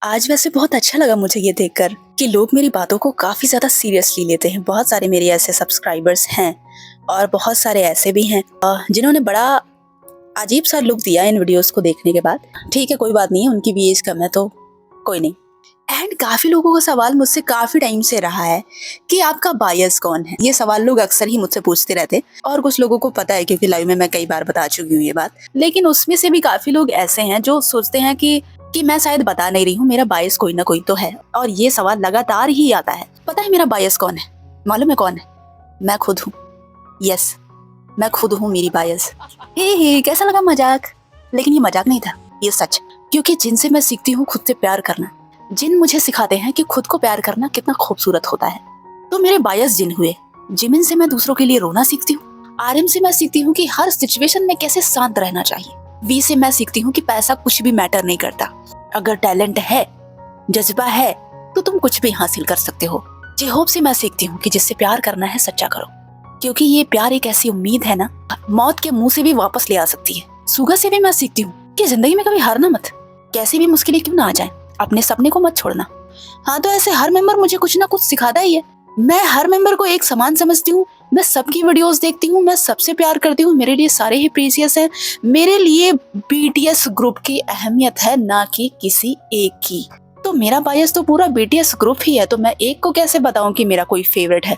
आज वैसे बहुत अच्छा लगा मुझे ये देखकर कि लोग मेरी बातों को काफी ज्यादा सीरियसली लेते हैं। बहुत सारे मेरे ऐसे सब्सक्राइबर्स हैं और बहुत सारे ऐसे भी हैं जिन्होंने बड़ा अजीब सा लुक दिया इन वीडियोस को देखने के बाद। ठीक है, कोई बात नहीं है, उनकी भी एज कम है तो कोई नहीं। एंड काफी लोगों का सवाल मुझसे काफी टाइम से रहा है कि आपका बायस कौन है। ये सवाल लोग अक्सर ही मुझसे पूछते रहते और कुछ लोगों को पता है क्योंकि लाइव में मैं कई बार बता चुकी हूँ ये बात। लेकिन उसमें से भी काफी लोग ऐसे हैं जो सोचते हैं कि मैं शायद बता नहीं रही हूँ, मेरा बायस कोई ना कोई तो है। और ये सवाल लगातार ही आता है। पता है मेरा बायस कौन है? मालूम है कौन है? मैं खुद हूँ। यस, मैं खुद हूँ मेरी बायस। हे कैसा लगा मजाक? लेकिन ये मजाक नहीं था, ये सच। क्योंकि जिनसे मैं सीखती हूँ खुद से प्यार करना, जिन मुझे सिखाते हैं कि खुद को प्यार करना कितना खूबसूरत होता है, तो मेरे बायस जिन हुए। जिमिन से मैं दूसरों के लिए रोना सीखती हूँ। आरएम से मैं सीखती हूँ कि हर सिचुएशन में कैसे शांत रहना चाहिए। वी से मैं सीखती हूँ कि पैसा कुछ भी मैटर नहीं करता। अगर टैलेंट है, जज्बा है, तो तुम कुछ भी हासिल कर सकते हो। जेहोब से मैं सीखती हूँ कि जिससे प्यार करना है सच्चा करो, क्योंकि ये प्यार एक ऐसी उम्मीद है ना, मौत के मुंह से भी वापस ले आ सकती है। सुगा से भी मैं सीखती हूँ कि जिंदगी में कभी हारना मत, कैसी भी मुश्किलें क्यों ना आ जाए, अपने सपने को मत छोड़ना। हाँ, तो ऐसे हर मेंबर मुझे कुछ ना कुछ सिखाता ही है। मैं हर मेंबर को एक समान समझती हूँ। मैं सबकी वीडियोस देखती हूँ, मैं सबसे प्यार करती हूँ। मेरे लिए सारे ही प्रीसियस हैं। मेरे लिए बीटीएस ग्रुप की अहमियत है, ना कि किसी एक की। तो मेरा बायस तो पूरा बीटीएस ग्रुप ही है, तो मैं एक को कैसे बताऊं कि मेरा कोई फेवरेट है?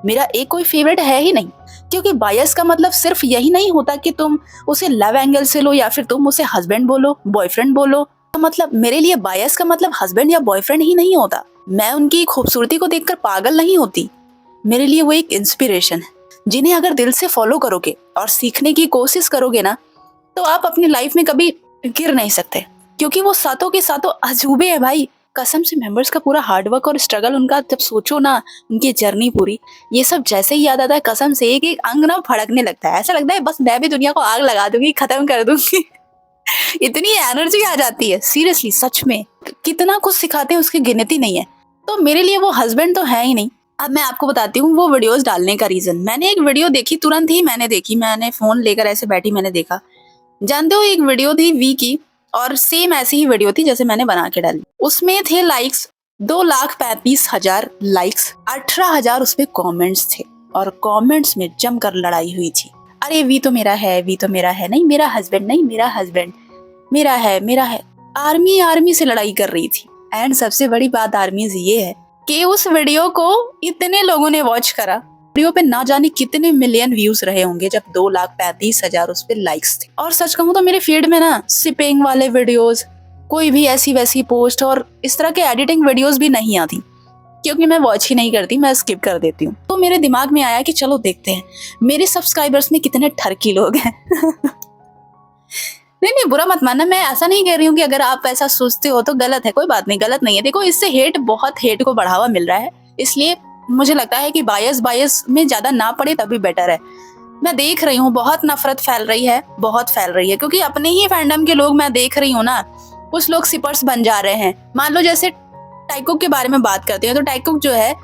मेरा एक कोई फेवरेट है ही नहीं। क्योंकि बायस का मतलब सिर्फ यही नहीं होता कि तुम उसे लव एंगल से लो या फिर तुम उसे हस्बैंड बोलो, बॉयफ्रेंड बोलो। मतलब मेरे लिए बायस का मतलब हस्बैंड या बॉयफ्रेंड ही नहीं होता। मैं उनकी खूबसूरती को देखकर पागल नहीं होती। मेरे लिए वो एक इंस्पिरेशन है, जिन्हें अगर दिल से फॉलो करोगे और सीखने की कोशिश करोगे ना, तो आप अपनी लाइफ में कभी गिर नहीं सकते। क्योंकि वो सातों के सातों अजूबे है भाई। कसम से मेंबर्स का पूरा हार्डवर्क और स्ट्रगल, उनका जब सोचो ना, उनकी जर्नी पूरी, ये सब जैसे ही याद आता है, कसम से एक एक अंग ना फड़कने लगता है। ऐसा लगता है बस मैं भी दुनिया को आग लगा दूंगी, खत्म कर दूंगी। इतनी एनर्जी आ जाती है, सीरियसली सच में। कितना कुछ सिखाते हैं उसकी गिनती नहीं है। तो मेरे लिए वो हस्बैंड तो है ही नहीं। अब मैं आपको बताती हूँ वो वीडियोस डालने का रीजन। मैंने एक वीडियो देखी, तुरंत ही मैंने देखी, मैंने फोन लेकर ऐसे बैठी, मैंने देखा। जानते हो, एक वीडियो थी वी की और सेम ऐसी ही वीडियो थी जैसे मैंने बना के डाली। उसमें थे लाइक्स 2,35,000 लाइक्स, 18,000 उसपे कमेंट्स थे और कमेंट्स में जमकर लड़ाई हुई थी। अरे वी तो मेरा है, वी तो मेरा है, नहीं मेरा हस्बैंड, नहीं मेरा हस्बैंड, मेरा है, मेरा है। आर्मी आर्मी से लड़ाई कर रही थी। एंड सबसे बड़ी बात आर्मीज ये है कि उस वीडियो को इतने लोगों ने वॉच करा। वीडियो पे ना जाने कितने मिलियन व्यूज रहे होंगे जब 2,35,000 उस पे लाइक्स थे। और सच कहूँ तो मेरे फीड में ना सिपिंग वाले वीडियोस, कोई भी ऐसी वैसी पोस्ट और इस तरह के एडिटिंग वीडियोस भी नहीं आती, क्योंकि मैं वॉच ही नहीं करती, मैं स्किप कर देती हूँ। तो मेरे दिमाग में आया कि चलो देखते हैं मेरे सब्सक्राइबर्स में कितने ठरकी लोग हैं। नहीं नहीं, बुरा मत मानना, मैं ऐसा नहीं कह रही हूँ कि अगर आप ऐसा सोचते हो तो गलत है। कोई बात नहीं, गलत नहीं है। देखो, इससे बहुत हेट को बढ़ावा मिल रहा है, इसलिए मुझे लगता है कि बायस में ज्यादा ना पड़े तभी बेटर है। मैं देख रही हूँ बहुत नफरत फैल रही है, बहुत फैल रही है, क्योंकि अपने ही फैंडम के लोग मैं देख रही हूँ ना, कुछ लोग सिपर्स बन जा रहे हैं। मान लो जैसे टाइकुक के बारे में बात करते हैं, तो टाइकुक जो है,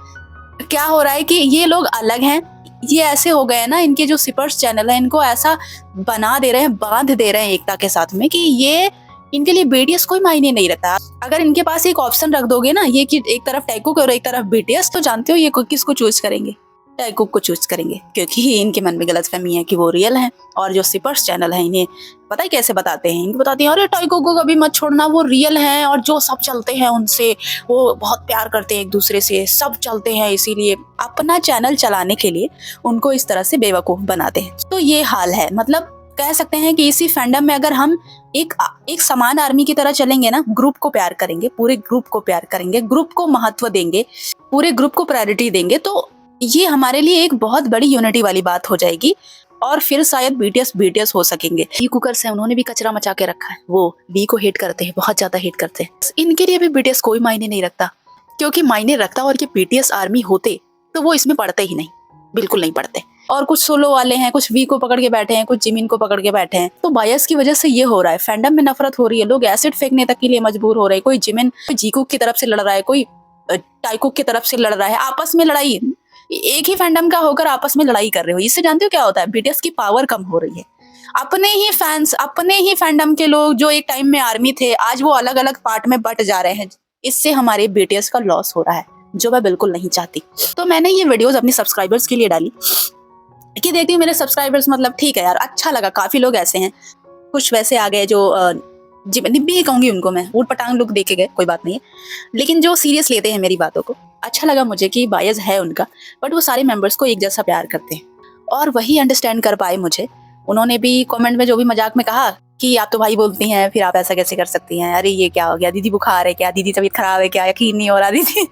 क्या हो रहा है कि ये लोग अलग हैं, ये ऐसे हो गए ना, इनके जो सिपर्स चैनल है इनको ऐसा बना दे रहे हैं, बांध दे रहे हैं एकता के साथ में, कि ये इनके लिए बीटीएस कोई मायने नहीं रखता। अगर इनके पास एक ऑप्शन रख दोगे ना, ये कि एक तरफ टाइकुक और एक तरफ बीटीएस, तो जानते हो ये किसको चूज करेंगे? टाइकुक को चूज करेंगे, क्योंकि इनके मन में गलतफहमी है कि वो रियल है। और जो सिपर्स चैनल है इन्हें पता है कैसे बताते हैं, इनको बताते हैं अरे टाइकुक को कभी मत छोड़ना, वो रियल हैं और जो सब चलते हैं उनसे, वो बहुत प्यार करते हैं एक दूसरे से, सब चलते हैं, इसीलिए अपना चैनल चलाने के लिए उनको इस तरह से बेवकूफ बनाते हैं। तो ये हाल है। मतलब कह सकते हैं कि इसी फैंडम में अगर हम एक समान आर्मी की तरह चलेंगे ना, ग्रुप को प्यार करेंगे, पूरे ग्रुप को प्यार करेंगे, ग्रुप को महत्व देंगे, पूरे ग्रुप को प्रायोरिटी देंगे, तो ये हमारे लिए एक बहुत बड़ी यूनिटी वाली बात हो जाएगी। और फिर शायद बीटीएस हो सकेंगे। वी कुकर्स हैं, उन्होंने भी कचरा मचा के रखा है, वो वी को हेट करते हैं, बहुत ज्यादा हेट करते हैं। इनके लिए भी बीटीएस कोई मायने नहीं रखता, क्योंकि मायने रखता और ये बीटीएस आर्मी होते तो वो इसमें पढ़ते ही नहीं, बिल्कुल नहीं पढ़ते। और कुछ सोलो वाले हैं, कुछ वी को पकड़ के बैठे हैं, कुछ जिमिन को पकड़ के बैठे हैं। तो बायस की वजह से ये हो रहा है, फैंडम में नफरत हो रही है, लोग एसिड फेंकने तक के लिए मजबूर हो रहे हैं। कोई जिमिन जीकुक की तरफ से लड़ रहा है, कोई टाइकुक की तरफ से लड़ रहा है, आपस में लड़ाई, एक ही फैंडम का होकर आपस में लड़ाई कर रहे हो। इससे जानते हो क्या होता है? बीटीएस की पावर कम हो रही है। अपने ही फैंस, अपने ही फैंडम के लोग जो एक टाइम में आर्मी थे, आज वो अलग अलग पार्ट में बट जा रहे हैं। इससे हमारे बीटीएस का लॉस हो रहा है, जो मैं बिल्कुल नहीं चाहती। तो मैंने ये वीडियोस अपने सब्सक्राइबर्स के लिए डाली कि देखती हूँ मेरे सब्सक्राइबर्स, मतलब ठीक है यार, अच्छा लगा। काफी लोग ऐसे हैं, कुछ वैसे आ गए जो जी निब्बी ही कहूंगी उनको मैं, ऊट पटांग लोग देखे गए, कोई बात नहीं है, लेकिन जो सीरियस लेते हैं मेरी बातों को। अच्छा लगा मुझे कि बायस है उनका, बट वो सारे मेंबर्स को एक जैसा प्यार करते हैं और वही अंडरस्टैंड कर पाए मुझे। उन्होंने भी कमेंट में जो भी मजाक में कहा कि आप तो भाई बोलती हैं, फिर आप ऐसा कैसे कर सकती हैं, अरे ये क्या हो गया, दीदी बुखार है क्या, दीदी तबीयत खराब है क्या, यकीन नहीं हो रहा दीदी।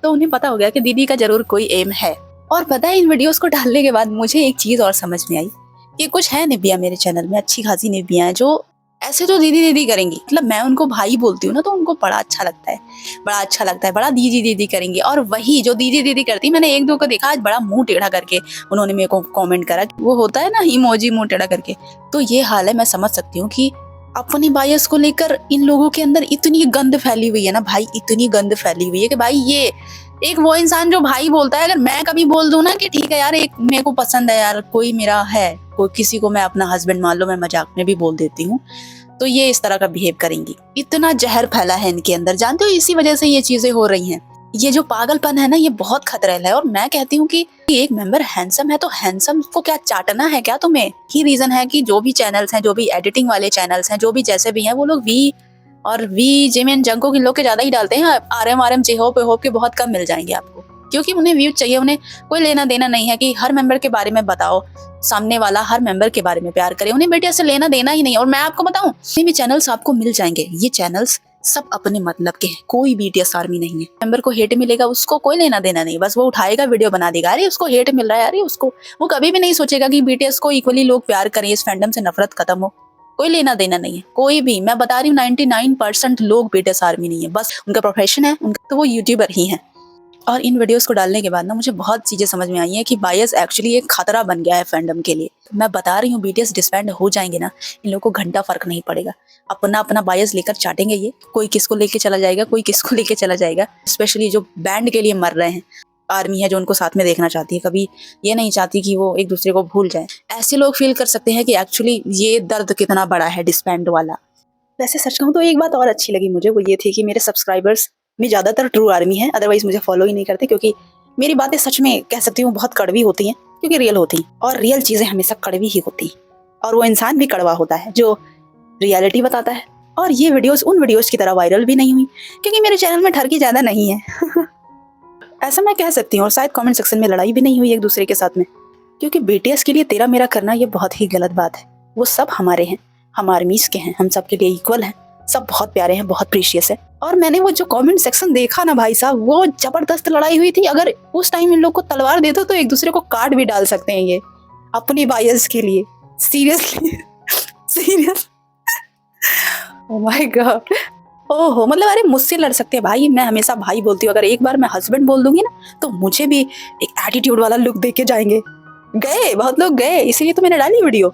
तो उन्हें पता हो गया कि दीदी का जरूर कोई एम है। और पता है, इन वीडियोस को डालने के बाद मुझे एक चीज और समझ में आई कि कुछ है निब्बियां मेरे चैनल में, अच्छी खासी निब्बियां हैं जो ऐसे तो दीदी दीदी करेंगी, मतलब मैं उनको भाई बोलती हूँ ना, तो उनको बड़ा अच्छा लगता है, बड़ा अच्छा लगता है, बड़ा दीदी दीदी करेंगी। और वही जो दीदी दीदी करती, मैंने एक दो को देखा आज बड़ा मुंह टेढ़ा करके उन्होंने मेरे को कमेंट करा, वो होता है ना इमोजी मुंह टेढ़ा करके। तो ये हाल है, मैं समझ सकती हूँ कि अपनी बायस को लेकर इन लोगों के अंदर इतनी गंद फैली हुई है ना भाई, इतनी गंद फैली हुई है कि भाई ये एक वो इंसान जो भाई बोलता है, अगर मैं कभी बोल दूं ना कि ठीक है यार, एक मेरे को पसंद है यार, कोई मेरा है, कोई किसी को मैं अपना हस्बैंड मान लो, मैं मजाक में भी बोल देती हूँ, तो ये इस तरह का बिहेव करेंगी। इतना जहर फैला है इनके अंदर, जानते हो, इसी वजह से ये चीजें हो रही हैं। ये जो पागलपन है ना, ये बहुत खतरनाक है। और मैं कहती हूँ कि एक मेंबर हैंडसम है तो हैंडसम को क्या चाटना है क्या तुम्हें? ही रीजन है कि जो भी चैनल्स हैं, जो भी एडिटिंग वाले चैनल्स हैं, जो भी जैसे भी हैं, वो लोग वी और वी जेमिन जंको के लोग के ज्यादा ही डालते हैं। आरएम जेहोप होप के बहुत कम मिल जाएंगे आपको, क्योंकि उन्हें व्यू चाहिए, उन्हें कोई लेना देना नहीं है कि हर मेंबर के बारे में बताओ, सामने वाला हर मेंबर के बारे में प्यार करे, उन्हें बेटे से लेना देना ही नहीं। और मैं आपको बताऊं, ये भी चैनल्स आपको मिल जाएंगे, ये चैनल्स सब अपने मतलब के हैं, कोई बीटीएस आर्मी नहीं है। मेंबर को हेट मिलेगा, उसको कोई लेना देना नहीं, बस वो उठाएगा वीडियो बना देगा, अरे उसको हेट मिल रहा है, अरे उसको, वो कभी भी नहीं सोचेगा कि बीटीएस को इक्वली लोग प्यार करें, इस फैंडम से नफरत खत्म हो। कोई लेना देना नहीं है, कोई भी। मैं बता रही हूँ 99% लोग बीटीएस आर्मी नहीं है, बस उनका प्रोफेशन है उनका, तो वो यूट्यूबर ही है। और इन वीडियोस को डालने के बाद ना मुझे बहुत चीजें समझ में आई हैं कि बायस एक्चुअली एक खतरा बन गया है फैंडम के लिए। मैं बता रही हूँ, बीटीएस डिसबैंड हो जाएंगे ना, इन लोगों को घंटा फर्क नहीं पड़ेगा, अपना अपना बायस लेकर चाटेंगे ये, कोई किसको लेके चला जाएगा, कोई किसको लेके चला जाएगा। स्पेशली जो बैंड के लिए मर रहे हैं, आर्मी है जो उनको साथ में देखना चाहती है, कभी ये नहीं चाहती कि वो एक दूसरे को भूल जाए। ऐसे लोग फील कर सकते हैं कि एक्चुअली ये दर्द कितना बड़ा है डिसबैंड वाला। वैसे सच कहूँ तो एक बात और अच्छी लगी मुझे, वो ये थी कि मेरे सब्सक्राइबर्स में ज़्यादातर ट्रू आर्मी है, अदरवाइज मुझे फॉलो ही नहीं करते, क्योंकि मेरी बातें सच में कह सकती हूँ बहुत कड़वी होती हैं, क्योंकि रियल होती हैं और रियल चीज़ें हमेशा कड़वी ही होती हैं। और वो इंसान भी कड़वा होता है जो रियलिटी बताता है। और ये वीडियोस उन वीडियोस की तरह वायरल भी नहीं हुई, क्योंकि मेरे चैनल में ठरकी ज़्यादा नहीं है। ऐसा मैं कह सकती हूँ। और शायद कमेंट सेक्शन में लड़ाई भी नहीं हुई एक दूसरे के साथ में, क्योंकि बीटीएस के लिए तेरा मेरा करना ये बहुत ही गलत बात है। वो सब हमारे हैं, हम आर्मीज के हैं, हम सबके लिए इक्वल हैं, सब बहुत प्यारे हैं, बहुत प्रीशियस है। और मैंने वो जो कमेंट सेक्शन देखा ना भाई साहब, वो जबरदस्त लड़ाई हुई थी। अगर उस टाइम इन लोग को तलवार दे दो तो एक दूसरे को काट भी डाल सकते हैं ये, अपनी बायस के लिए। Seriously serious, oh my God, ओहो, मतलब अरे मुझसे लड़ सकते हैं भाई, मैं हमेशा भाई बोलती हूँ, अगर एक बार मैं हस्बैंड बोल दूंगी ना तो मुझे भी एक एटीट्यूड वाला लुक दे के जाएंगे। गए बहुत लोग गए, इसीलिए तो मैंने डाली वीडियो।